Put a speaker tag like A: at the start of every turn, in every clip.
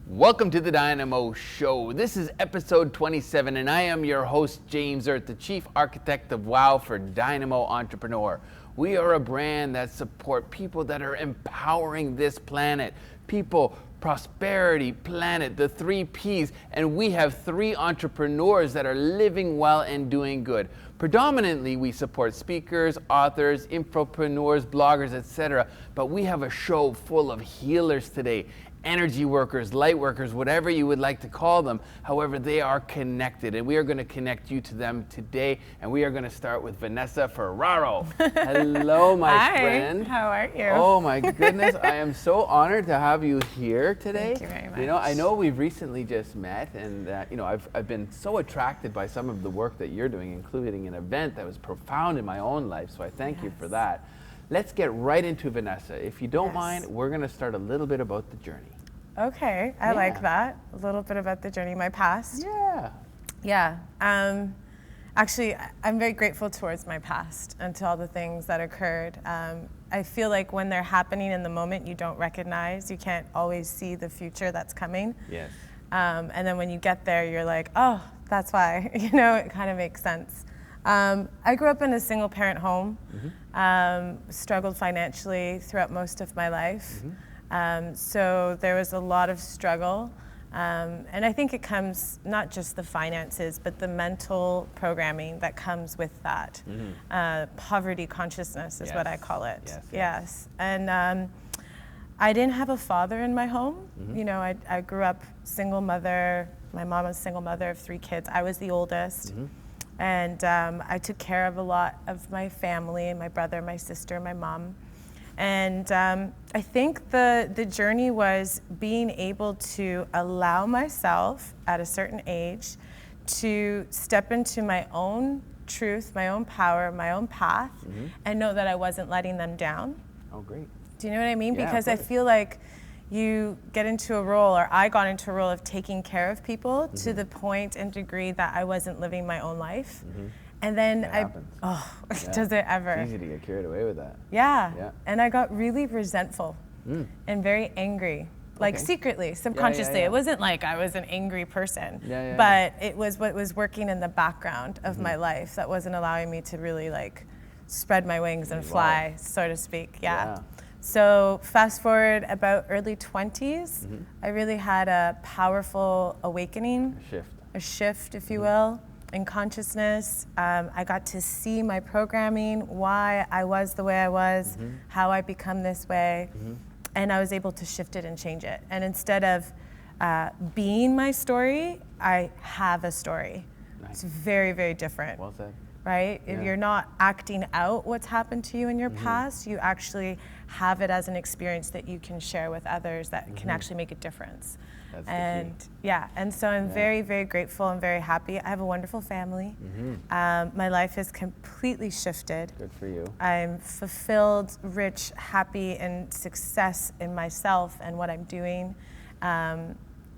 A: Welcome to the DYNAMO Show. This is episode 27, and I am your host, James Erdt, the Chief Architect of WOW for DYNAMO Entrepreneur. We are a brand that support people that are empowering this planet. People, prosperity, planet, the 3 Ps, and we have 3 entrepreneurs that are living well and doing good. Predominantly, we support speakers, authors, infopreneurs, bloggers, etc. But we have a show full of healers today. Energy workers, light workers, whatever you would like to call them. However, they are connected, and we are going to connect you to them today. And we are going to start with Vanessa Ferraro. Hello, my friend.
B: How are you?
A: Oh my goodness, I am so honored to have you here today.
B: Thank you very much.
A: You know, I know we've recently just met, and you know, I've been so attracted by some of the work that you're doing, including an event that was profound in my own life. So I thank you for that. Let's get right into Vanessa. If you don't mind, we're going to start a little bit about the journey.
B: Okay, I like that. A little bit about the journey, my past. Yeah. Actually, I'm very grateful towards my past and to all the things that occurred. I feel like when they're happening in the moment, you don't recognize, you can't always see the future that's coming.
A: Yes.
B: And then when you get there, you're like, oh, that's why. You know, it kind of makes sense. I grew up in a single parent home, struggled financially throughout most of my life. So there was a lot of struggle. And I think it comes not just the finances, but the mental programming that comes with that. Poverty consciousness is what I call it. Yes. And I didn't have a father in my home. You know, I grew up single mother. My mom was a single mother of 3 kids. I was the oldest. And I took care of a lot of my family, my brother, my sister, my mom. And I think the journey was being able to allow myself at a certain age to step into my own truth, my own power, my own path, and know that I wasn't letting them down.
A: Oh, great.
B: Do you know what I mean?
A: Yeah,
B: because I feel like you get into a role, or I got into a role of taking care of people to the point and degree that I wasn't living my own life. And then does it ever?
A: It's easy to get carried away with that.
B: Yeah. And I got really resentful and very angry, like secretly, subconsciously. It wasn't like I was an angry person, but it was what was working in the background of my life that wasn't allowing me to really like spread my wings and fly, so to speak. So fast forward about early 20s, I really had a powerful awakening, a shift, if you will, in consciousness. I got to see my programming, why I was the way I was, how I become this way, and I was able to shift it and change it. And instead of being my story, I have a story. It's very, very different.
A: Well said.
B: Right? If you're not acting out what's happened to you in your past, you actually have it as an experience that you can share with others that can actually make a difference.
A: That's
B: and and so I'm very, very grateful and very happy. I have a wonderful family. My life has completely shifted.
A: Good for you.
B: I'm fulfilled, rich, happy, and success in myself and what I'm doing.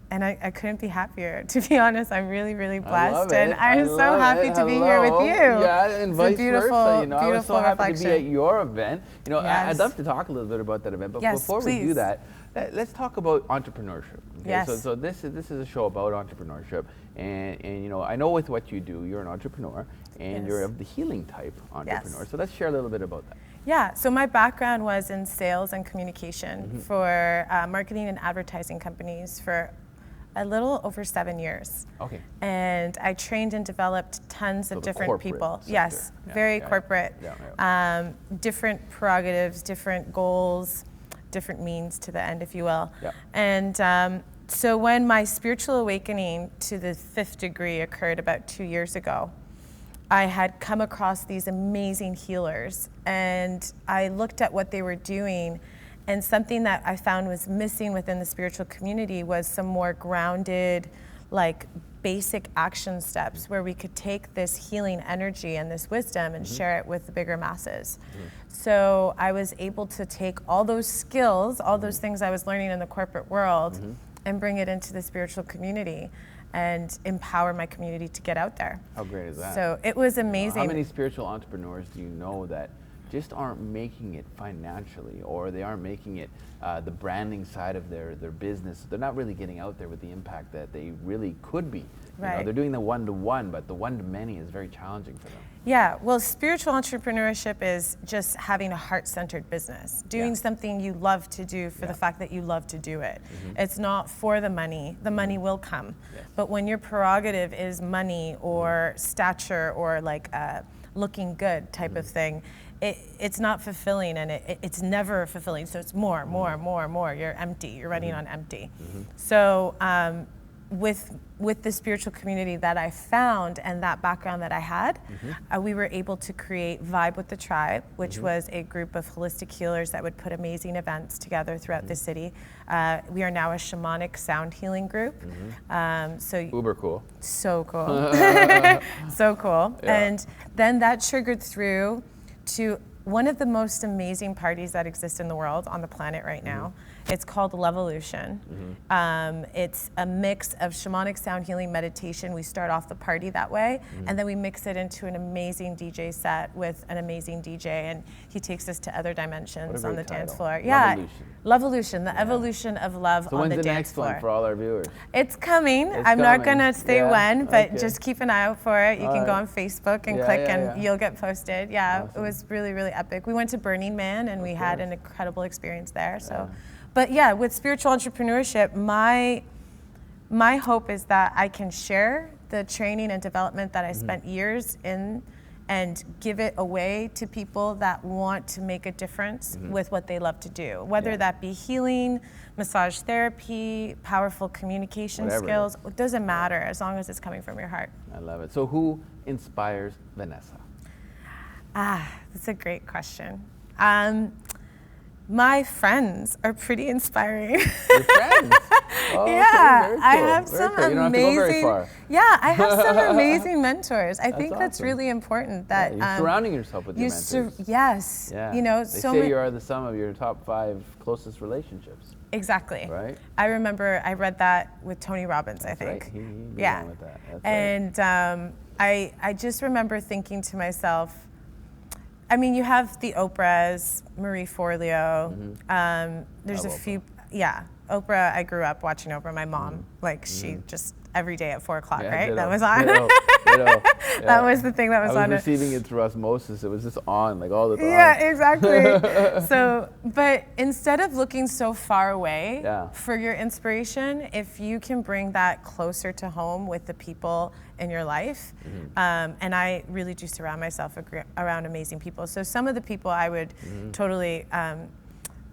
B: And I couldn't be happier, to be honest. I'm really, really blessed,
A: and
B: I'm so happy to be here with you.
A: Yeah, and
B: it's
A: vice
B: beautiful,
A: versa. You know, I was so happy
B: reflection.
A: to be at your event. You know,
B: Yes.
A: I'd love to talk a little bit about that event, but
B: Yes,
A: before
B: please.
A: we do that, let's talk about entrepreneurship. Okay?
B: Yes.
A: So this is a show about entrepreneurship, and you know, I know with what you do, you're an entrepreneur, and
B: Yes.
A: you're of the healing type entrepreneur.
B: Yes.
A: So let's share a little bit about that.
B: Yeah, so my background was in sales and communication for marketing and advertising companies for a little over 7 years.
A: Okay.
B: And I trained and developed tons of
A: the
B: different
A: corporate
B: people.
A: sector.
B: Yes,
A: Yeah,
B: very
A: yeah,
B: corporate.
A: yeah.
B: Different prerogatives, different goals, different means to the end, if you will.
A: Yeah.
B: And so when my spiritual awakening to the 5th degree occurred about 2 years ago, I had come across these amazing healers, and I looked at what they were doing, and something that I found was missing within the spiritual community was some more grounded, like basic action steps where we could take this healing energy and this wisdom and share it with the bigger masses. So I was able to take all those skills, all those things I was learning in the corporate world, and bring it into the spiritual community and empower my community to get out there.
A: How great is that?
B: So it was amazing.
A: How many spiritual entrepreneurs do you know that just aren't making it financially, or they aren't making it the branding side of their business? They're not really getting out there with the impact that they really could be. You know,
B: Right.
A: they're doing the one-to-one, but the one-to-many is very challenging for them.
B: Yeah, well, spiritual entrepreneurship is just having a heart-centered business, doing
A: Yeah.
B: something you love to do for the fact that you love to do it. It's not for the money. The money will come.
A: Yes.
B: But when your prerogative is money or stature or like a looking good type of thing, it's not fulfilling, and it's never fulfilling. So it's more. You're empty. You're running on empty. So with the spiritual community that I found and that background that I had, we were able to create Vibe with the Tribe, which was a group of holistic healers that would put amazing events together throughout the city. We are now a shamanic sound healing group. So
A: Uber cool.
B: so cool. So cool.
A: Yeah.
B: And then that triggered through to one of the most amazing parties that exist in the world, on the planet right now. It's called Levolution. It's a mix of shamanic sound healing meditation. We start off the party that way, and then we mix it into an amazing DJ set with an amazing DJ, and he takes us to other dimensions on the
A: great
B: dance
A: title.
B: floor. Yeah,
A: Levolution.
B: Levolution, the evolution of love
A: So
B: on
A: when's
B: the
A: the
B: dance
A: next
B: floor.
A: one for all our viewers?
B: It's coming.
A: It's
B: I'm not
A: coming.
B: gonna say
A: Yeah,
B: when, but
A: okay.
B: just keep an eye out for it. You
A: All
B: can go
A: right.
B: on Facebook and
A: Yeah,
B: click,
A: yeah,
B: and
A: yeah.
B: you'll get posted. Yeah,
A: Awesome.
B: it was really, really epic. We went to Burning Man, and we had
A: course.
B: an incredible experience there. So,
A: Yeah.
B: but yeah, with spiritual entrepreneurship, my hope is that I can share the training and development that I spent years in, and give it away to people that want to make a difference with what they love to do, whether
A: Yeah.
B: that be healing, massage therapy, powerful communication
A: Whatever.
B: skills. It doesn't matter as long as it's coming from your heart.
A: I love it. So who inspires Vanessa?
B: That's a great question. My friends are pretty inspiring.
A: Your friends? Oh, okay,
B: Yeah,
A: very
B: I
A: cool,
B: have
A: very
B: some
A: cool. You don't have to go very
B: amazing.
A: far.
B: Yeah, I have some amazing mentors. I think that's
A: awesome.
B: really important. That
A: You're surrounding yourself with your mentors.
B: Yes.
A: Yeah.
B: You know,
A: they
B: so
A: say
B: many.
A: you are the sum of your top 5 closest relationships.
B: Exactly.
A: Right.
B: I remember I read that with Tony Robbins.
A: That's
B: I think.
A: right. He
B: Yeah.
A: began with that. That's right.
B: And I just remember thinking to myself, I mean, you have the Oprahs, Marie Forleo. There's
A: Love
B: a few. Yeah, Oprah. I grew up watching Oprah. My mom, like she just every day at 4 o'clock,
A: Yeah,
B: right?
A: ditto,
B: That was on.
A: ditto, ditto.
B: That
A: Yeah.
B: was the thing that was
A: I
B: on.
A: was receiving it through osmosis. It was just on, like all the time.
B: Yeah, exactly. So, but instead of looking so far away
A: Yeah.
B: for your inspiration, if you can bring that closer to home with the people in your life, and I really do surround myself around amazing people. So some of the people I would totally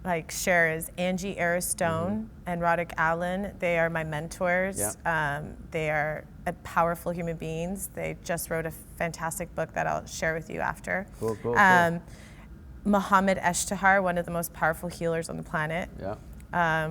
B: like share is Angie Aristone and Roderick Allen. They are my mentors.
A: Yeah.
B: They are powerful human beings. They just wrote a fantastic book that I'll share with you after.
A: Cool, cool,
B: Mohammed Eshtahar, one of the most powerful healers on the planet.
A: Yeah.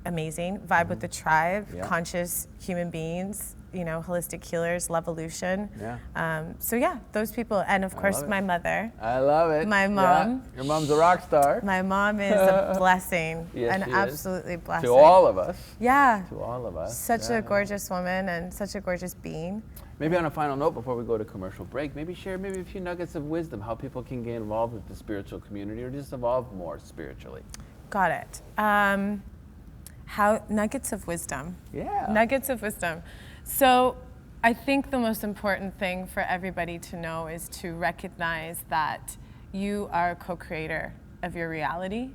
B: Amazing. Vibe with the Tribe,
A: Yeah.
B: conscious human beings. holistic healers, Lovolution.
A: Yeah.
B: So yeah, those people, and of course my mother.
A: I love it.
B: My mom.
A: Yeah. Your mom's a rock star.
B: My mom is a blessing,
A: Yes,
B: an
A: she is.
B: absolutely blessing.
A: To all of us.
B: Yeah.
A: To all of us.
B: Such a gorgeous woman and such a gorgeous being.
A: Maybe on a final note before we go to commercial break, maybe share a few nuggets of wisdom, how people can get involved with the spiritual community or just evolve more spiritually.
B: Got it. How nuggets of wisdom.
A: Yeah.
B: Nuggets of wisdom. So I think the most important thing for everybody to know is to recognize that you are a co-creator of your reality,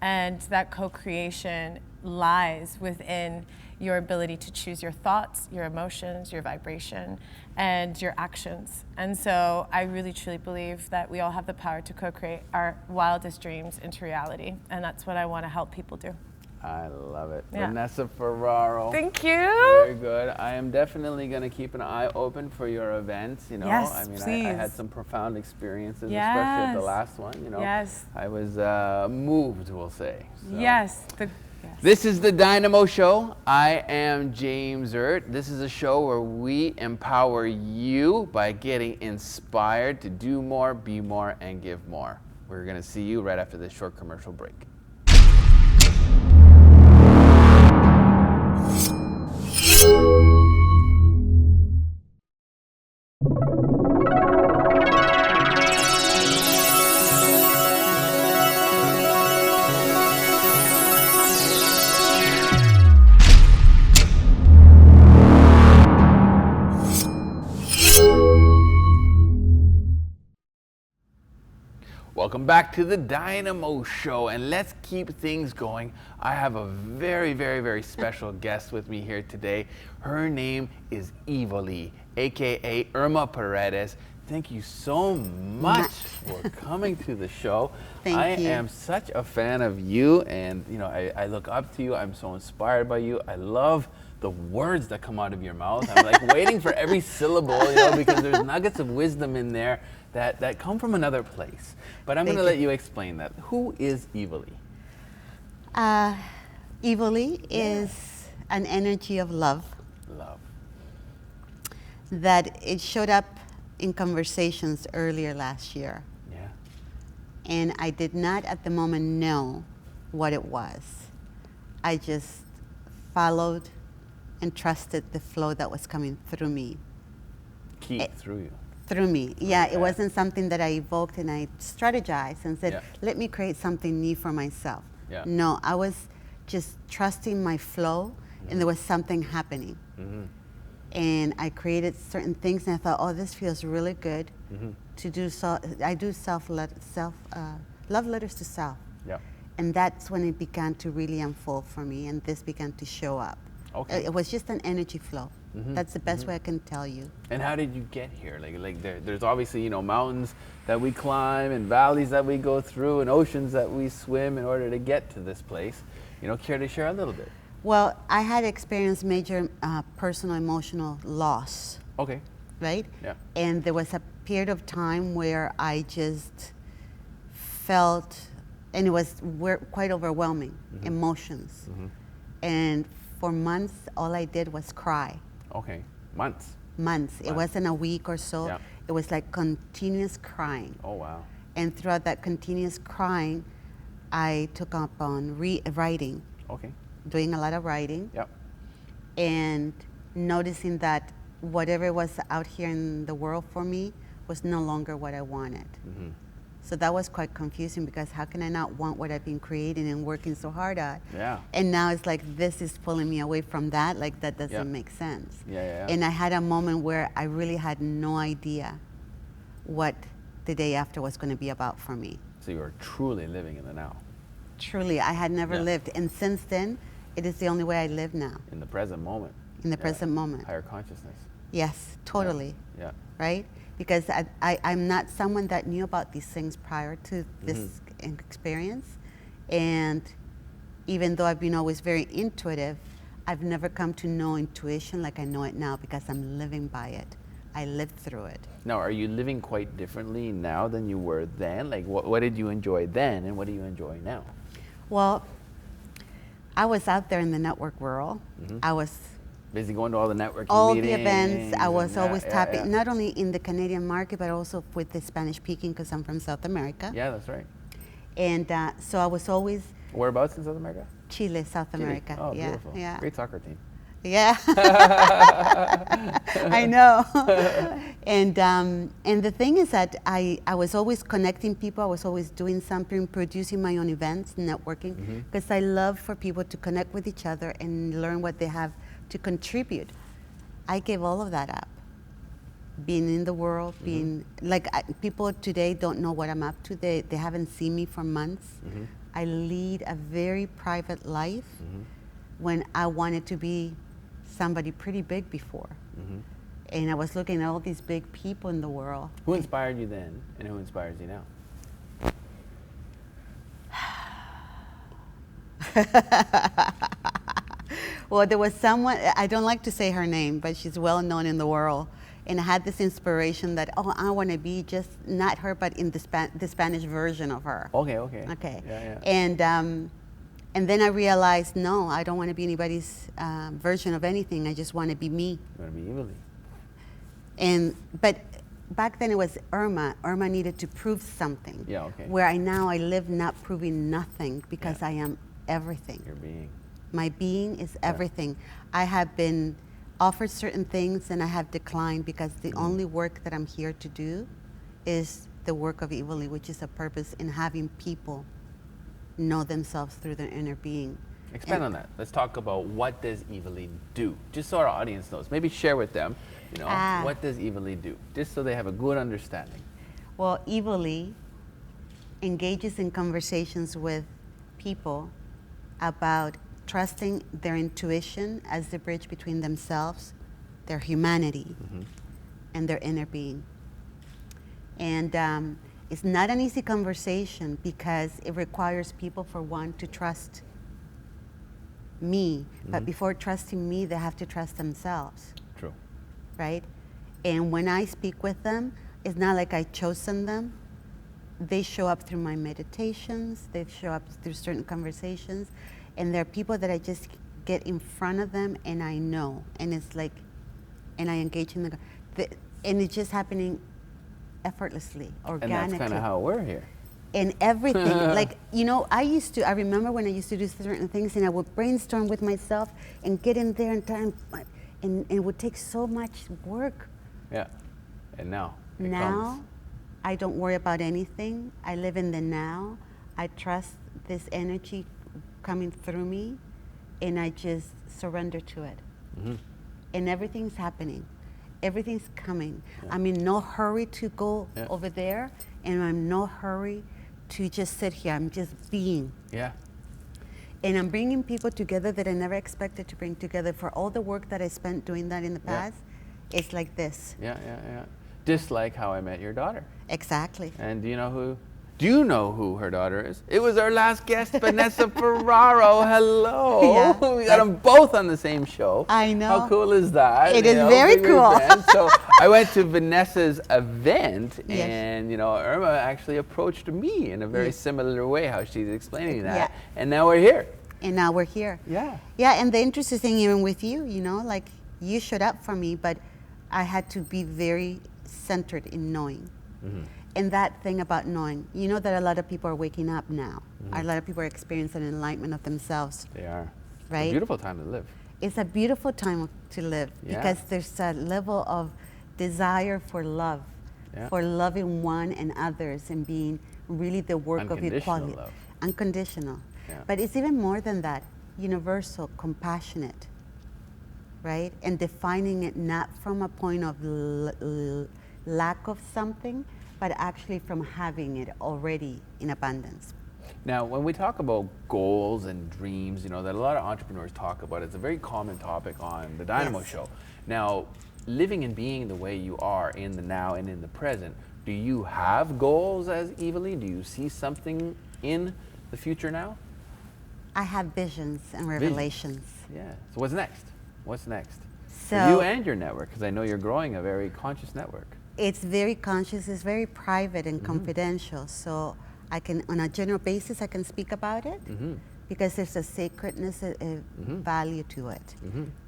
B: and that co-creation lies within your ability to choose your thoughts, your emotions, your vibration, and your actions. And so I really truly believe that we all have the power to co-create our wildest dreams into reality, and that's what I want to help people do.
A: I love it.
B: Yeah.
A: Vanessa Ferraro.
B: Thank you.
A: Very good. I am definitely going to keep an eye open for your events.
B: Yes,
A: I mean,
B: please.
A: I had some profound experiences, especially
B: Yes.
A: at the last one.
B: Yes.
A: I was moved, we'll say. So.
B: Yes.
A: This is the DYNAMO Show. I am James Erdt. This is a show where we empower you by getting inspired to do more, be more, and give more. We're going to see you right after this short commercial break. Welcome back to the DYNAMO Show, and let's keep things going. I have a very, very, very special guest with me here today. Her name is Evoli, aka Irma Paredes. Thank you so much for coming to the show.
C: Thank you.
A: I am such a fan of you, and I look up to you. I'm so inspired by you. I love the words that come out of your mouth. I'm like waiting for every syllable, because there's nuggets of wisdom in there that come from another place. But I'm going to let you explain that. Who is Evoli?
C: Evoli is an energy of love.
A: Love.
C: That it showed up in conversations earlier last year.
A: Yeah.
C: And I did not at the moment know what it was. I just followed and trusted the flow that was coming through me.
A: Through you.
C: Through me. Yeah,
A: Okay.
C: it wasn't something that I evoked and I strategized and said,
A: Yeah.
C: let me create something new for myself.
A: Yeah.
C: No, I was just trusting my flow, and there was something happening.
A: Mm-hmm.
C: And I created certain things, and I thought, oh, this feels really good to do. So I do love letters to self.
A: Yeah.
C: And that's when it began to really unfold for me, and this began to show up.
A: Okay.
C: It was just an energy flow. That's the best way I can tell you.
A: And how did you get here? Like there's obviously, mountains that we climb and valleys that we go through and oceans that we swim in order to get to this place. Care to share a little bit?
C: Well, I had experienced major personal emotional loss,
A: Okay.
C: right?
A: Yeah.
C: And there was a period of time where I just felt, and it was quite overwhelming, emotions. And for months, all I did was cry.
A: Okay. Months.
C: It wasn't a week or so.
A: Yeah.
C: It was like continuous crying.
A: Oh, wow.
C: And throughout that continuous crying, I took up on writing,
A: Okay.
C: doing a lot of writing,
A: Yep.
C: and noticing that whatever was out here in the world for me was no longer what I wanted. So that was quite confusing, because how can I not want what I've been creating and working so hard at?
A: Yeah.
C: And now it's like this is pulling me away from that. Like that doesn't
A: Yeah.
C: make sense.
A: Yeah.
C: And I had a moment where I really had no idea what the day after was going to be about for me.
A: So you are truly living in the now,
C: Truly, I had never
A: Yeah.
C: lived. And since then, it is the only way I live now,
A: in the present moment.
C: in the
A: Yeah.
C: present moment.
A: Higher consciousness.
C: Yes, totally.
A: Yeah.
C: Right? Because I'm not someone that knew about these things prior to this experience. And even though I've been always very intuitive, I've never come to know intuition like I know it now, because I'm living by it. I lived through it.
A: Now, are you living quite differently now than you were then? Like, what did you enjoy then, and what do you enjoy now?
C: Well, I was out there in the network world. I was
A: busy going to all the networking
C: All
A: meetings.
C: the events, I was always tapping,
A: yeah.
C: not only in the Canadian market, but also with the Spanish speaking, because I'm from South America.
A: Yeah, that's right.
C: And so I was always
A: Whereabouts in South America?
C: Chile, South
A: Chile.
C: America.
A: Oh,
C: yeah,
A: beautiful.
C: yeah.
A: Great soccer team.
C: Yeah, I know. And the thing is that I was always connecting people. I was always doing something, producing my own events, networking, because I love for people to connect with each other and learn what they have to contribute. I gave all of that up. Being in the world, being like people today don't know what I'm up to. They haven't seen me for months. I lead a very private life when I wanted to be somebody pretty big before. And I was looking at all these big people in the world.
A: Who inspired you then, and who inspires you now?
C: Well, there was someone, I don't like to say her name, but she's well known in the world. And I had this inspiration that, oh, I want to be just not her, but in the Spanish version of her.
A: Okay, okay.
C: Okay.
A: Yeah,
C: yeah. And then I realized, no, I don't want to be anybody's version of anything. I just want to be me.
A: You want to be Evoli.
C: But back then it was Irma. Irma needed to prove something.
A: Yeah, okay.
C: Where I live not proving nothing, because I am everything.
A: Your being.
C: My being is everything. I have been offered certain things and I have declined, because the only work that I'm here to do is the work of Evoli, which is a purpose in having people know themselves through their inner being.
A: Expand on that. Let's talk about what does Evoli do, just so our audience knows. Maybe share with them, what does Evoli do, just so they have a good understanding.
C: Well, Evoli engages in conversations with people about trusting their intuition as the bridge between themselves, their humanity, and their inner being. And it's not an easy conversation, because it requires people, for one, to trust me. But before trusting me, they have to trust themselves.
A: True.
C: Right? And when I speak with them, it's not like I chosen them. They show up through my meditations, they show up through certain conversations, and there are people that I just get in front of them and I know, and it's like, and I engage in and it's just happening effortlessly, organically.
A: And that's kind of how we're here.
C: And everything, like, I remember when I used to do certain things, and I would brainstorm with myself and get in there and it would take so much work.
A: Yeah, and now it
C: Now,
A: comes.
C: I don't worry about anything. I live in the now. I trust this energy coming through me, and I just surrender to it. And everything's happening. Everything's coming. Yeah. I'm in no hurry to go over there, and I'm in no hurry to just sit here. I'm just being.
A: Yeah.
C: And I'm bringing people together that I never expected to bring together. For all the work that I spent doing that in the past, it's like this.
A: Yeah. Just like how I met your daughter.
C: Exactly.
A: And do you know who her daughter is? It was our last guest, Vanessa Ferraro. Hello.
C: Yeah.
A: We got them both on the same show.
C: I know.
A: How cool is that?
C: It is very cool.
A: So I went to Vanessa's event, and Irma actually approached me in a very similar way, how she's explaining that.
C: Yeah.
A: And now we're here.
C: And now we're here.
A: Yeah.
C: Yeah, and the interesting thing, even with you, like, you showed up for me, but I had to be very centered in knowing. And that thing about knowing, that a lot of people are waking up now. A lot of people are experiencing enlightenment of themselves.
A: They are.
C: Right?
A: It's a beautiful time to live.
C: It's a beautiful time to live, because there's a level of desire for love, for loving one and others, and being really the work of equality.
A: Love.
C: Unconditional.
A: Yeah.
C: But it's even more than that. Universal, compassionate, right? And defining it not from a point of lack of something, but actually from having it already in abundance.
A: Now, when we talk about goals and dreams, that a lot of entrepreneurs talk about, it's a very common topic on the DYNAMO Show. Now, living and being the way you are in the now and in the present, do you have goals as Evoli? Do you see something in the future now?
C: I have visions and revelations.
A: Yeah. So what's next? What's next?
C: So
A: for you and your network, because I know you're growing a very conscious network.
C: It's very conscious, it's very private and confidential. So I can, on a general basis, I can speak about it. because there's a sacredness, a value to it.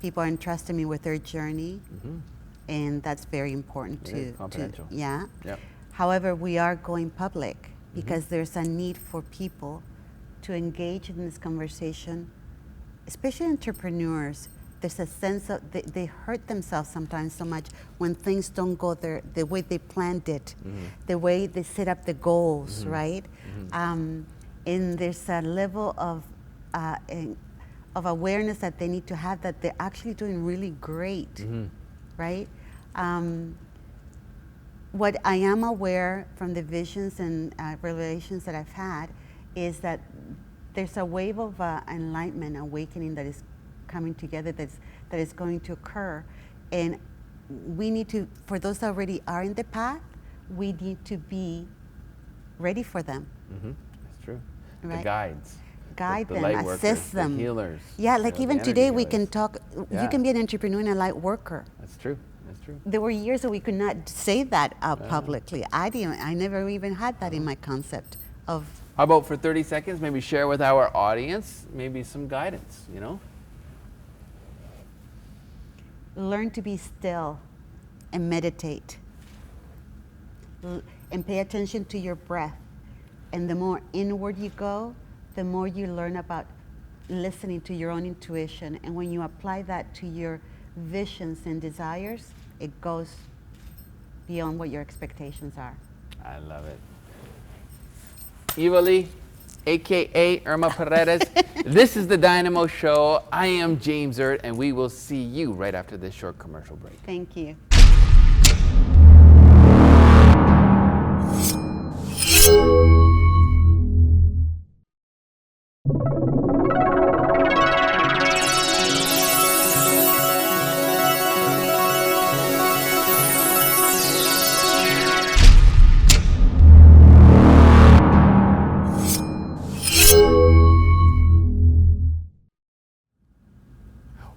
C: People are entrusting me with their journey, and that's very important to
A: confidential.
C: Yeah.
A: Yep.
C: However, we are going public because there's a need for people to engage in this conversation, especially entrepreneurs. There's a sense of they hurt themselves sometimes so much when things don't go the way they planned it, the way they set up the goals, right? And there's a level of awareness that they need to have that they're actually doing really great, right? What I am aware from the visions and revelations that I've had is that there's a wave of enlightenment, awakening that is coming together, that is going to occur. And we need to, for those that already are in the path, we need to be ready for them.
A: That's true.
C: Right?
A: The guides.
C: Guide
A: the
C: them,
A: light
C: assist
A: workers,
C: them.
A: The healers.
C: Yeah, like
A: the
C: even
A: energy
C: today we
A: healers.
C: can talk,
A: Yeah.
C: you can be an entrepreneur and a light worker.
A: That's true. That's true.
C: There were years that we could not say that out publicly. I never even had that in my concept of.
A: How about for 30 seconds, maybe share with our audience, maybe some guidance, you know?
C: Learn to be still and meditate. And pay attention to your breath. And the more inward you go, the more you learn about listening to your own intuition. And when you apply that to your visions and desires, it goes beyond what your expectations are.
A: I love it. Evoli, aka Irma Paredes. This is the Dynamo Show. I am James Erdt, and we will see you right after this short commercial break.
C: Thank you.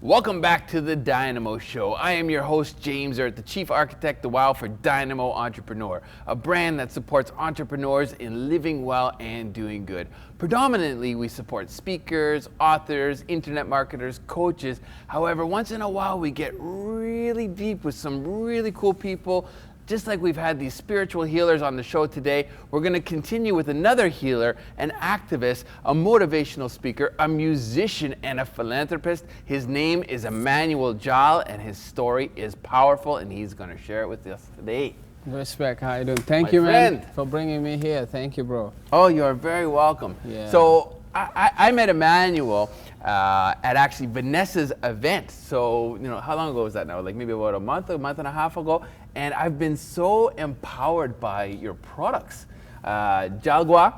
A: Welcome back to the Dynamo Show. I am your host, James Erdt, the Chief Architect of WOW for DYNAMO Entrepreneur, a brand that supports entrepreneurs in living well and doing good. Predominantly, we support speakers, authors, internet marketers, coaches. However, once in a while, we get really deep with some really cool people. Just like we've had these spiritual healers on the show today, we're going to continue with another healer, an activist, a motivational speaker, a musician, and a philanthropist. His name is Emmanuel Jal, and his story is powerful, and he's going to share it with us today.
D: Respect, how you doing? Thank
A: My
D: you,
A: friend.
D: man, for bringing me here. Thank you, bro.
A: Oh, you're very welcome.
D: Yeah.
A: So I met Emmanuel at actually Vanessa's event. So, you know, how long ago was that now? Like maybe about a month and a half ago. And I've been so empowered by your products. Jalgua,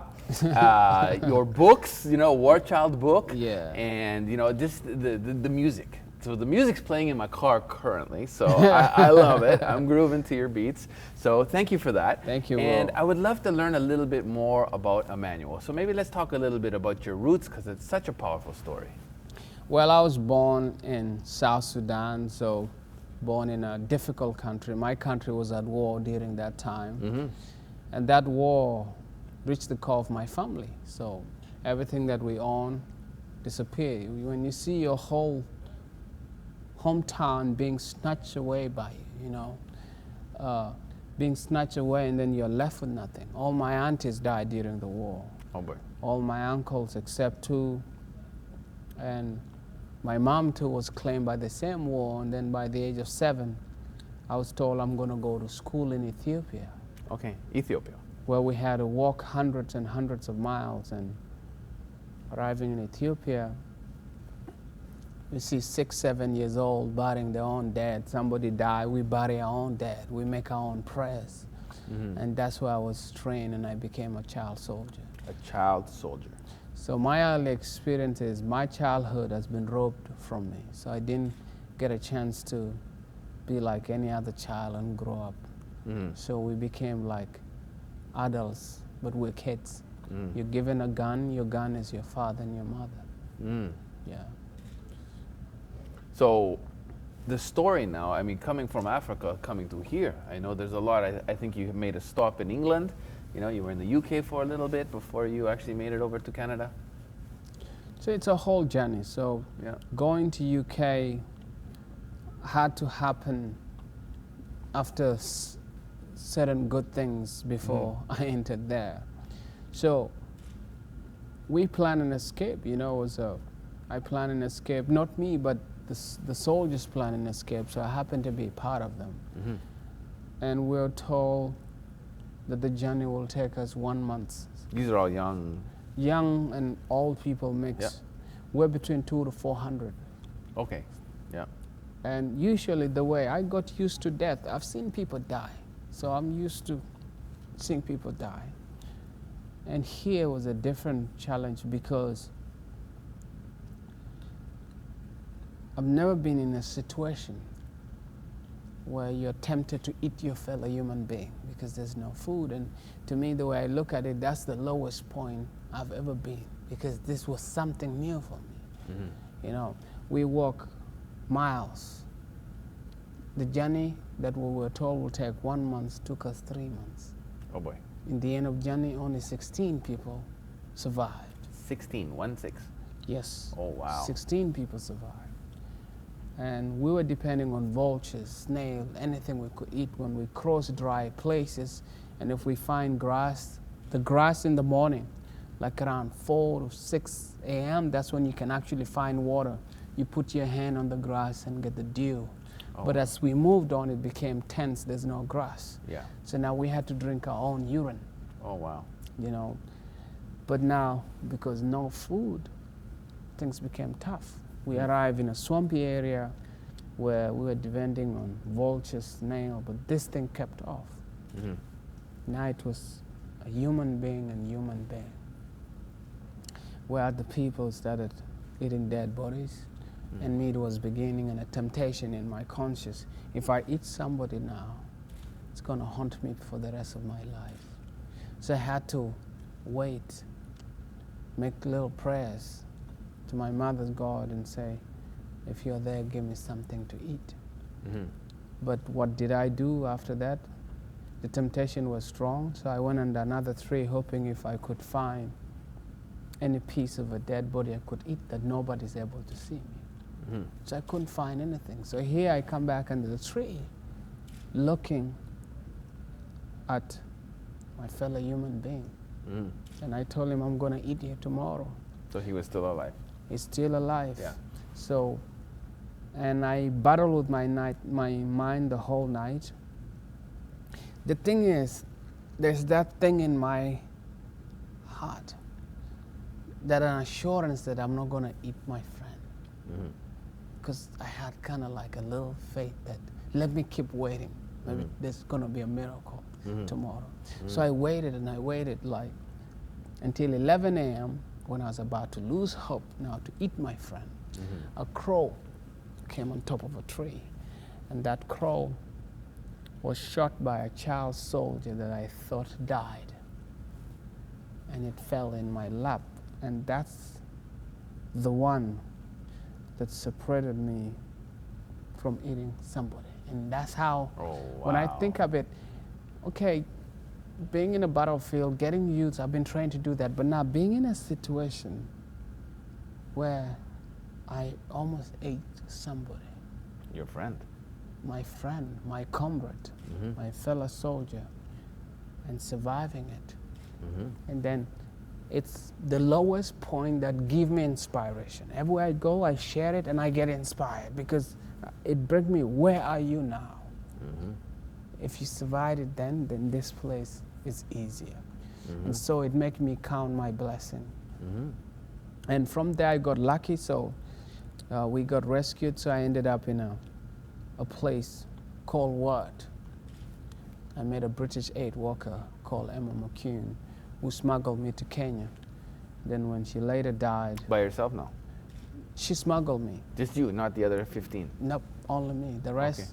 A: your books, you know, War Child book.
D: Yeah.
A: And, you know, just the music. So the music's playing in my car currently, so I love it. I'm grooving to your beats. So thank you for that.
D: Thank you,
A: And
D: bro.
A: I would love to learn a little bit more about Emmanuel. So maybe let's talk a little bit about your roots, because it's such a powerful story.
D: Well, I was born in South Sudan, so born in a difficult country. My country was at war during that time. And that war reached the core of my family. So everything that we own disappeared. When you see your whole hometown being snatched away by you, you know, being snatched away, and then you're left with nothing. All my aunties died during the war.
A: Oh boy.
D: All my uncles except two, and my mom too was claimed by the same war. And then by the age of 7, I was told I'm going to go to school in Ethiopia,
A: Okay, Ethiopia.
D: where we had to walk hundreds and hundreds of miles. And arriving in Ethiopia, you see 6, 7 years old burying their own dead. Somebody died, we bury our own dead. We make our own prayers. And that's where I was trained, and I became a child soldier.
A: A child soldier.
D: So my early experience is my childhood has been robbed from me. So I didn't get a chance to be like any other child and grow up. So we became like adults, but we're kids. You're given a gun, your gun is your father and your mother. Yeah.
A: So the story now, I mean, coming from Africa, coming to here, I know there's a lot. I think you made a stop in England. You know, you were in the UK for a little bit before you actually made it over to Canada.
D: So it's a whole journey. So
A: Yeah.
D: going to UK had to happen after certain good things before I entered there. So we planned an escape, you know. I planned an escape, not me, but the soldiers planned an escape, so I happened to be part of them. And we're told that the journey will take us 1 month.
A: These are all young.
D: Young and old people mix.
A: Yeah.
D: We're between 200 to 400.
A: Okay. Yeah.
D: And usually the way I got used to death, I've seen people die. So I'm used to seeing people die. And here was a different challenge because I've never been in a situation where you're tempted to eat your fellow human being because there's no food. And to me, the way I look at it, that's the lowest point I've ever been because this was something new for me. You know, we walk miles. The journey that we were told will take 1 month took us 3 months.
A: Oh boy.
D: In the end of journey, only 16 people survived.
A: 16, 1-6.
D: Yes.
A: Oh wow.
D: 16 people survived. And we were depending on vultures, snails, anything we could eat when we cross dry places. And if we find grass, the grass in the morning, like around 4 to 6 a.m., that's when you can actually find water. You put your hand on the grass and get the dew.
A: Oh.
D: But as we moved on, it became tense. There's no grass.
A: Yeah.
D: So now we had to drink our own urine,
A: Oh wow.
D: you know. But now, because no food, things became tough. We arrived in a swampy area where we were depending on vultures, snail, but this thing kept off. Now it was a human being and human being. Where the people started eating dead bodies, and meat was beginning, and a temptation in my conscience. If I eat somebody now, it's going to haunt me for the rest of my life. So I had to wait, make little prayers to my mother's God and say, if you're there, give me something to eat. But what did I do after that? The temptation was strong, so I went under another tree hoping if I could find any piece of a dead body I could eat that nobody's able to see me. So I couldn't find anything. So here I come back under the tree looking at my fellow human being. And I told him, I'm going to eat you tomorrow.
A: So he was still alive.
D: He's still alive.
A: Yeah.
D: So, and I battled with my mind the whole night. The thing is, there's that thing in my heart, that an assurance that I'm not going to eat my friend. Because I had kind of like a little faith that, let me keep waiting. Maybe there's going to be a miracle tomorrow. So I waited and I waited like until 11 a.m. when I was about to lose hope now to eat my friend. A crow came on top of a tree, and that crow was shot by a child soldier that I thought died. And it fell in my lap, and that's the one that separated me from eating somebody. And that's how, when I think of it, okay, being in a battlefield, getting youths, I've been trained to do that, but now being in a situation where I almost ate somebody.
A: Your friend.
D: My friend, my comrade, my fellow soldier, and surviving it. And then it's the lowest point that gives me inspiration. Everywhere I go, I share it and I get inspired because it brings me, where are you now? If you survived it then this place is easier. And so it makes me count my blessing. And from there I got lucky, so we got rescued, so I ended up in a place called Ward. I met a British aid worker called Emma McCune, who smuggled me to Kenya. Then when she later died...
A: By yourself now?
D: She smuggled me.
A: Just you, not the other 15?
D: Nope, only me. The rest,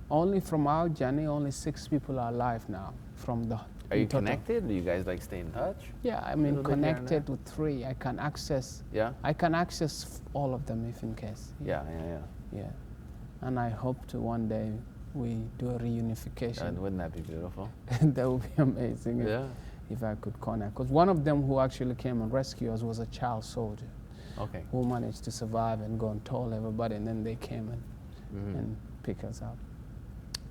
D: only from our journey, only 6 people are alive now. From the
A: Are you connected? Do you guys like stay in touch?
D: Yeah, I mean connected with 3. I can access.
A: Yeah.
D: I can access all of them if in case.
A: Yeah.
D: And I hope to one day we do a reunification.
A: Wouldn't that be beautiful?
D: That would be amazing.
A: Yeah.
D: If I could connect, because one of them who actually came and rescued us was a child soldier.
A: Okay.
D: who managed to survive and go and told everybody, and then they came and pick us up.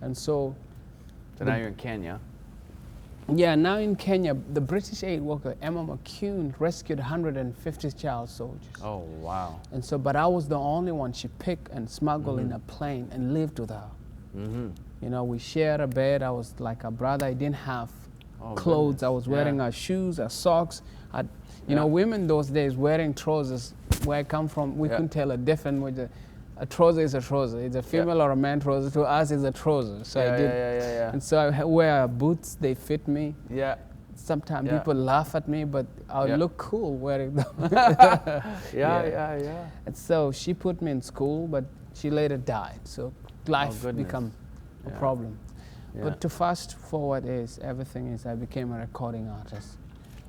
D: And so
A: now you're in Kenya.
D: yeah, now in Kenya, the British aid worker Emma McCune rescued 150 child soldiers.
A: Oh, wow.
D: And so, but I was the only one she picked and smuggled in a plane and lived with her. You know, we shared a bed. I was like a brother. I didn't have clothes.
A: Goodness.
D: I was wearing her shoes, her socks. You know, women those days wearing trousers, where I come from, we couldn't tell a difference with a trouser is a trouser. It's a female or a man trouser. To us, it's a trouser. So I did. And so I wear boots. They fit me.
A: Yeah.
D: Sometimes people laugh at me, but I look cool wearing them.
A: Yeah.
D: And so she put me in school, but she later died. So life became a problem. But to fast forward is everything is I became a recording artist.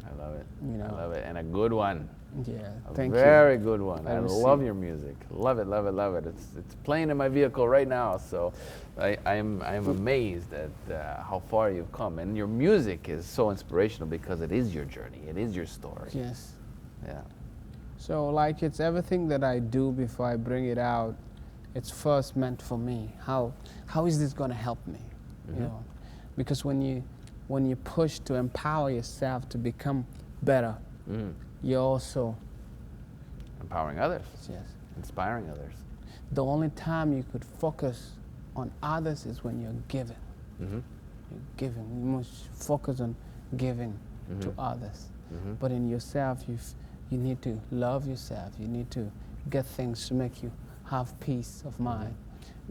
A: I love it.
D: You know.
A: I love it. And a good one.
D: Yeah,
A: A
D: thank you.
A: very good one. I
D: received-
A: love your music. Love it, love it, love it. It's playing in my vehicle right now, so I'm amazed at how far you've come. And your music is so inspirational because it is your journey. It is your story.
D: Yes.
A: Yeah.
D: So like it's everything that I do before I bring it out, it's first meant for me. How is this going to help me? You know, because when you push to empower yourself to become better, you're also
A: Empowering others.
D: yes.
A: Inspiring others.
D: The only time you could focus on others is when you're giving. You're giving. You must focus on giving to others. But in yourself, you need to love yourself. You need to get things to make you have peace of mind.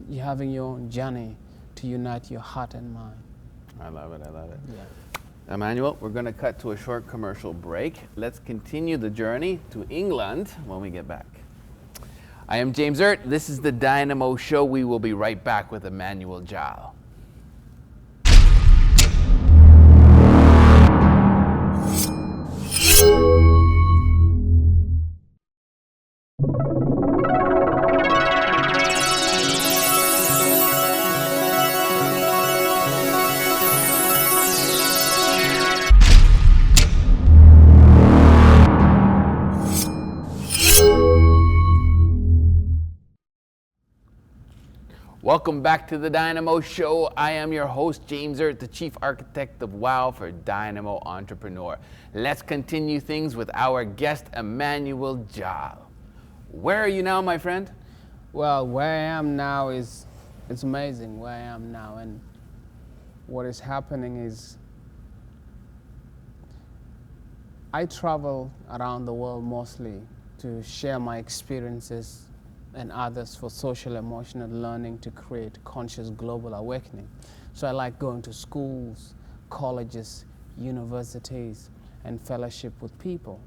D: You're having your own journey to unite your heart and mind.
A: I love it, I love it.
D: Yeah.
A: Emmanuel, we're going to cut to a short commercial break. Let's continue the journey to England when we get back. I am James Erdt. This is the DYNAMO Show. We will be right back with Emmanuel Jal. Welcome back to the DYNAMO Show. I am your host, James Erdt, the Chief Architect of WOW for DYNAMO Entrepreneur. Let's continue things with our guest, Emmanuel Jal. Where are you now, my friend?
D: Well, where I am now it's amazing where I am now, and what is happening is I travel around the world mostly to share my experiences and others for social emotional learning to create conscious global awakening. So I like going to schools, colleges, universities, and fellowship with people.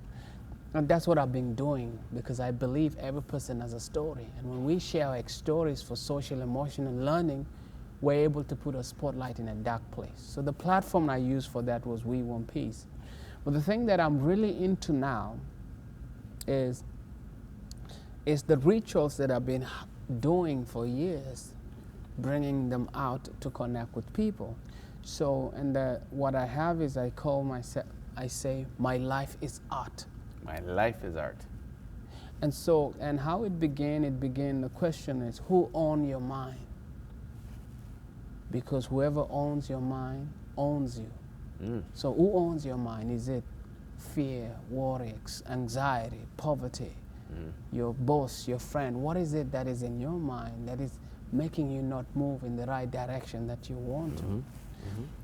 D: And that's what I've been doing because I believe every person has a story. And when we share our stories for social emotional learning, we're able to put a spotlight in a dark place. So the platform I used for that was We Want Peace. But the thing that I'm really into now is the rituals that I've been doing for years, bringing them out to connect with people. So, and what I have is I say, my life is art.
A: My life is art.
D: And so, and how it began, the question is, who owns your mind? Because whoever owns your mind owns you. So who owns your mind? Is it fear, worry, anxiety, poverty, your boss, your friend? What is it that is in your mind that is making you not move in the right direction that you want to?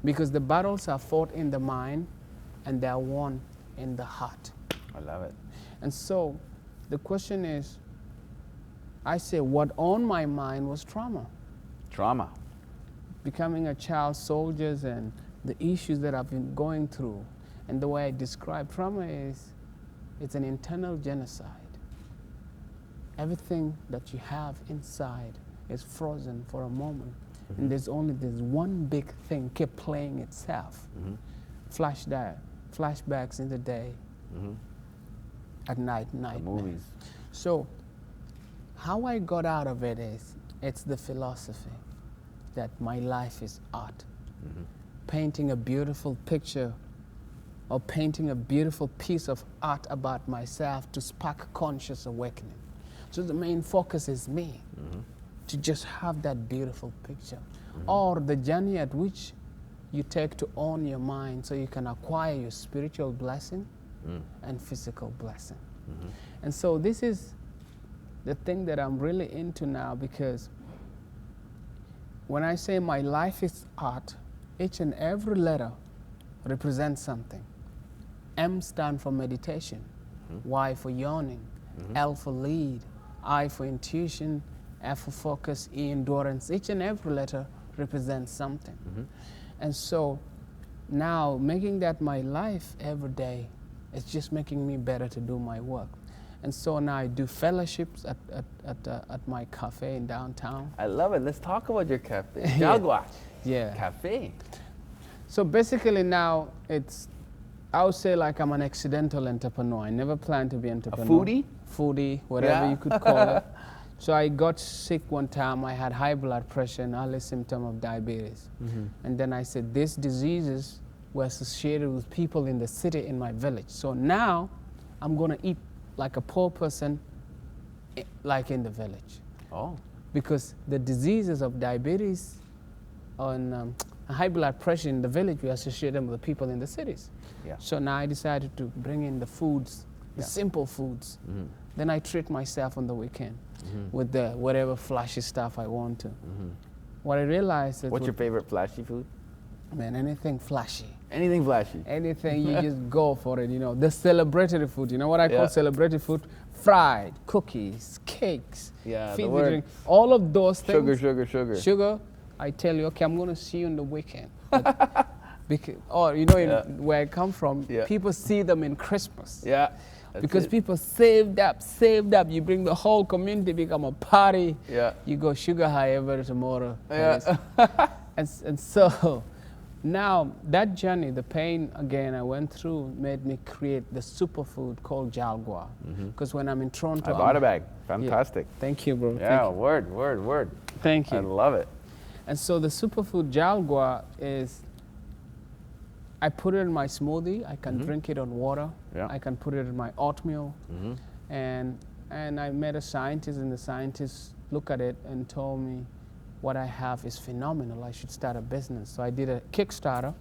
D: Because the battles are fought in the mind and they are won in the heart.
A: I love it.
D: And so the question is, I say what on my mind was trauma.
A: Trauma.
D: Becoming a child soldier and the issues that I've been going through. And the way I describe trauma is, it's an internal genocide. Everything that you have inside is frozen for a moment. And there's only this one big thing keep playing itself. Flashbacks in the day, at night.
A: The movies.
D: So how I got out of it is, it's the philosophy that my life is art. Painting a beautiful picture or painting a beautiful piece of art about myself to spark conscious awakening. So the main focus is me, to just have that beautiful picture. Or the journey at which you take to own your mind so you can acquire your spiritual blessing and physical blessing. And so this is the thing that I'm really into now, because when I say my life is art, each and every letter represents something. M stands for meditation, Y for yawning, L for lead, I for intuition, F for focus, E endurance. Each and every letter represents something. And so now making that my life every day, it's just making me better to do my work. And so now I do fellowships at my cafe in downtown.
A: I love it. Let's talk about your cafe. Jaguar.
D: Yeah.
A: Cafe.
D: So basically now it's, I would say like I'm an accidental entrepreneur. I never planned to be an entrepreneur.
A: A foodie?
D: Foodie, whatever you could call it. So I got sick one time. I had high blood pressure and early symptom of diabetes. And then I said these diseases were associated with people in the city in my village. So now I'm going to eat like a poor person, like in the village.
A: Oh.
D: Because the diseases of diabetes and high blood pressure in the village, we associate them with the people in the cities.
A: Yeah.
D: So now I decided to bring in the foods, the simple foods. Then I treat myself on the weekend with the whatever flashy stuff I want to. What I realized is,
A: What's your favorite flashy food?
D: man, anything flashy.
A: Anything flashy.
D: Anything, you just go for it, you know. The celebratory food, you know what I call celebratory food? Fried, cookies, cakes,
A: Yeah,
D: feed
A: the
D: me
A: word.
D: drink, all of those things.
A: Sugar.
D: Sugar, I tell you, okay, I'm going to see you on the weekend. Or, you know, where I come from, people see them in Christmas.
A: Yeah.
D: Because people saved up. You bring the whole community, become a party.
A: Yeah.
D: You go sugar high every tomorrow.
A: Yeah.
D: And so now that journey, the pain again I went through made me create the superfood called Jaguar. Because when I'm in Toronto,
A: I bought a bag. Fantastic.
D: Thank you, bro.
A: Yeah,
D: Thank you.
A: word.
D: Thank you.
A: I love it.
D: And so the superfood Jaguar is, I put it in my smoothie. I can drink it on water.
A: Yeah.
D: I can put it in my oatmeal. And I met a scientist, and the scientist looked at it and told me, what I have is phenomenal. I should start a business. So I did a Kickstarter.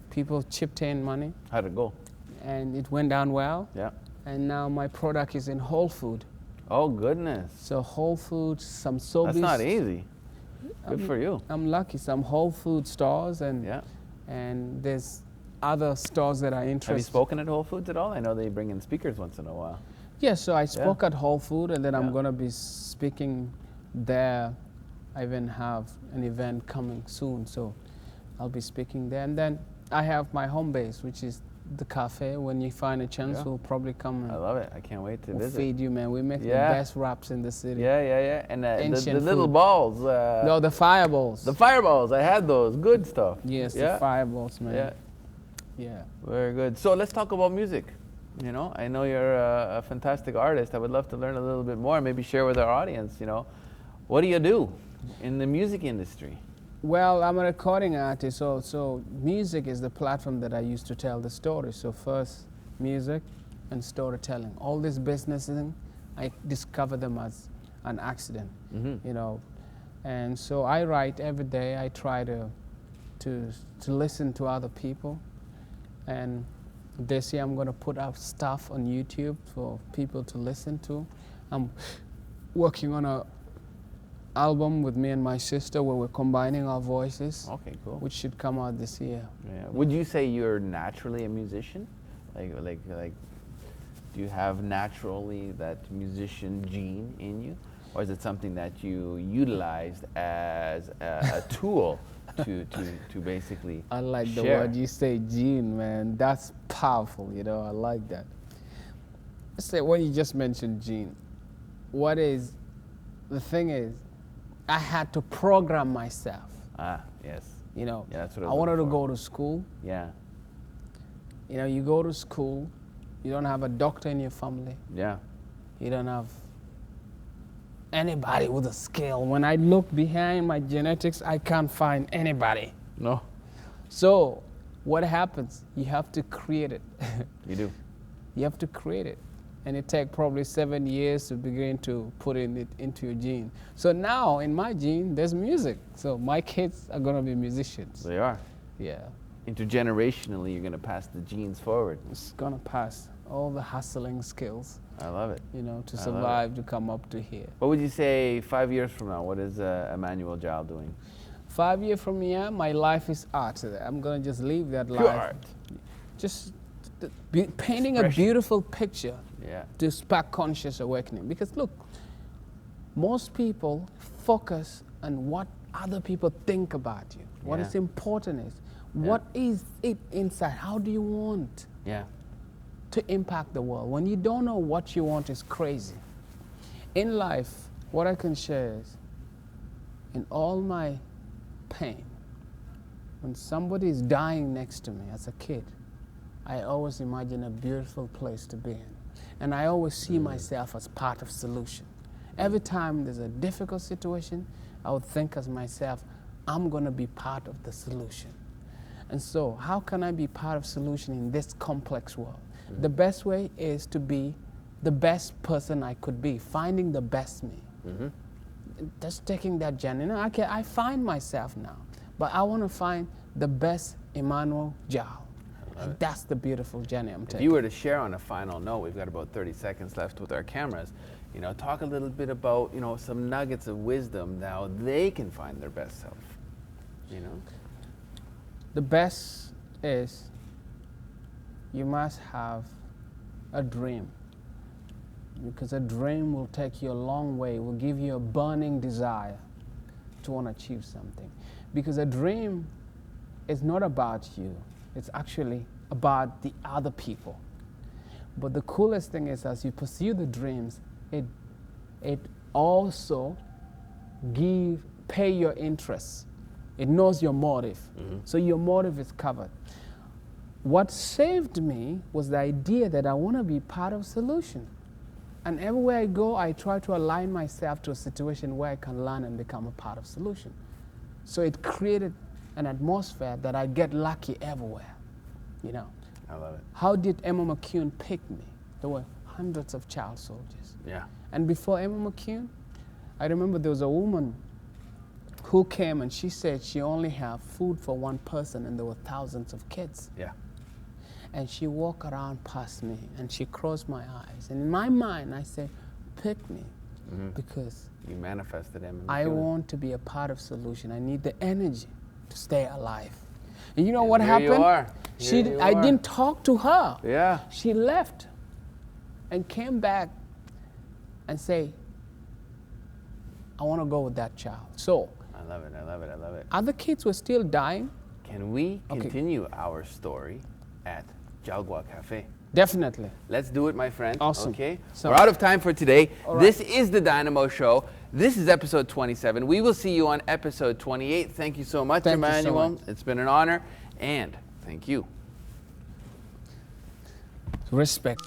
D: People chipped in money,
A: How'd it go?
D: and it went down well.
A: Yeah.
D: And now my product is in Whole Food.
A: Oh, goodness.
D: So Whole Foods, some Sobeys.
A: That's not easy. Good for you.
D: I'm lucky. Some Whole Food stores, and
A: Yeah.
D: and there's other stores that are interested.
A: Have you spoken at Whole Foods at all? I know they bring in speakers once in a while.
D: Yeah, so I spoke at Whole Food, and then
A: Yeah.
D: I'm going to be speaking there. I even have an event coming soon, so I'll be speaking there. And then I have my home base, which is the cafe. When you find a chance,
A: Yeah.
D: we'll probably come
A: I
D: and
A: love it. I can't wait to
D: we'll
A: visit.
D: feed you, man. We make the
A: Yeah.
D: best wraps in the city.
A: Yeah. And the
D: Ancient
A: little
D: food.
A: balls.
D: No, the fireballs.
A: The fireballs. I had those. Good stuff.
D: Yes,
A: Yeah.
D: the fireballs, man.
A: Yeah.
D: Yeah.
A: Very good. So let's talk about music. You know, I know you're a fantastic artist. I would love to learn a little bit more. Maybe share with our audience. You know, what do you do in the music industry?
D: Well, I'm a recording artist, so music is the platform that I use to tell the story. So first, music and storytelling. All these businesses, I discover them as an accident, you know. And so I write every day. I try to listen to other people. And this year I'm going to put up stuff on YouTube for people to listen to. I'm working on a album with me and my sister where we're combining our voices,
A: Okay, cool.
D: which should come out this year.
A: Yeah. Would you say you're naturally a musician? Like, do you have naturally that musician gene in you? Or is it something that you utilized as a tool to basically
D: I like the
A: share?
D: word you say, gene, man. That's powerful, you know, I like that. Let's say when you just mentioned gene, the thing is, I had to program myself.
A: Ah, yes.
D: You know,
A: Yeah, that's what
D: I
A: I was
D: wanted to
A: looking for.
D: go to school.
A: Yeah,
D: You know, you go to school, you don't have a doctor in your family.
A: yeah.
D: You don't have anybody with a skill. When I look behind my genetics, I can't find anybody.
A: No.
D: So what happens? You have to create it.
A: You do.
D: You have to create it. And it takes probably 7 years to begin to put it into your gene. So now in my gene, there's music. So my kids are going to be musicians.
A: They are.
D: Yeah.
A: Intergenerationally, you're going to pass the genes forward.
D: It's going to pass all the hustling skills,
A: I love it.
D: you know, to
A: I love
D: survive, to come up to here.
A: What would you say 5 years from now? What is Emmanuel Jal doing?
D: 5 years from here, my life is art. I'm going to just leave that
A: Pure
D: life.
A: art.
D: Just painting a
A: Expression.
D: beautiful picture
A: Yeah.
D: to spark conscious awakening. Because look, most people focus on what other people think about you. What
A: Yeah.
D: is important is, what is it inside? How do you want
A: Yeah.
D: to impact the world? When you don't know what you want, is crazy. In life, what I can share is, in all my pain, when somebody is dying next to me as a kid, I always imagine a beautiful place to be in. And I always see myself as part of solution. Every time there's a difficult situation, I would think as myself, I'm going to be part of the solution. And so how can I be part of solution in this complex world? The best way is to be the best person I could be, finding the best me. Just taking that journey. You know, I find myself now, but I want to find the best Emmanuel Jal. And that's the beautiful journey I'm
A: If
D: taking.
A: you were to share on a final note, we've got about 30 seconds left with our cameras, you know, talk a little bit about, you know, some nuggets of wisdom now they can find their best self, you know?
D: The best is you must have a dream, because a dream will take you a long way, will give you a burning desire to want to achieve something. Because a dream is not about you, it's actually about the other people. But the coolest thing is, as you pursue the dreams, it also pay your interests. It knows your motive. So your motive is covered. What saved me was the idea that I want to be part of a solution. And everywhere I go, I try to align myself to a situation where I can learn and become a part of solution. So it created an atmosphere that I get lucky everywhere, you know.
A: I love it.
D: How did Emma McCune pick me? There were hundreds of child soldiers.
A: Yeah.
D: And before Emma McCune, I remember there was a woman who came and she said she only had food for one person and there were thousands of kids.
A: Yeah.
D: And she walked around past me and she crossed my eyes. And in my mind, I said, pick me, because
A: You manifested him.
D: I want to be a part of solution. I need the energy to stay alive. And you know what happened?
A: Here you are.
D: I didn't talk to her.
A: Yeah.
D: She left and came back and say, I want to go with that child. So
A: I love it. I love it. I love it.
D: other kids were still dying.
A: Can we
D: Okay.
A: continue our story at Jalgua Cafe?
D: Definitely.
A: Let's do it, my friend.
D: Awesome.
A: Okay.
D: So-
A: We're out of time for today.
D: All right.
A: This is the Dynamo Show. This is episode 27. We will see you on episode 28. Thank you so much,
D: Thank you so
A: Emmanuel.
D: much.
A: It's been an honor, and thank you.
D: Respect.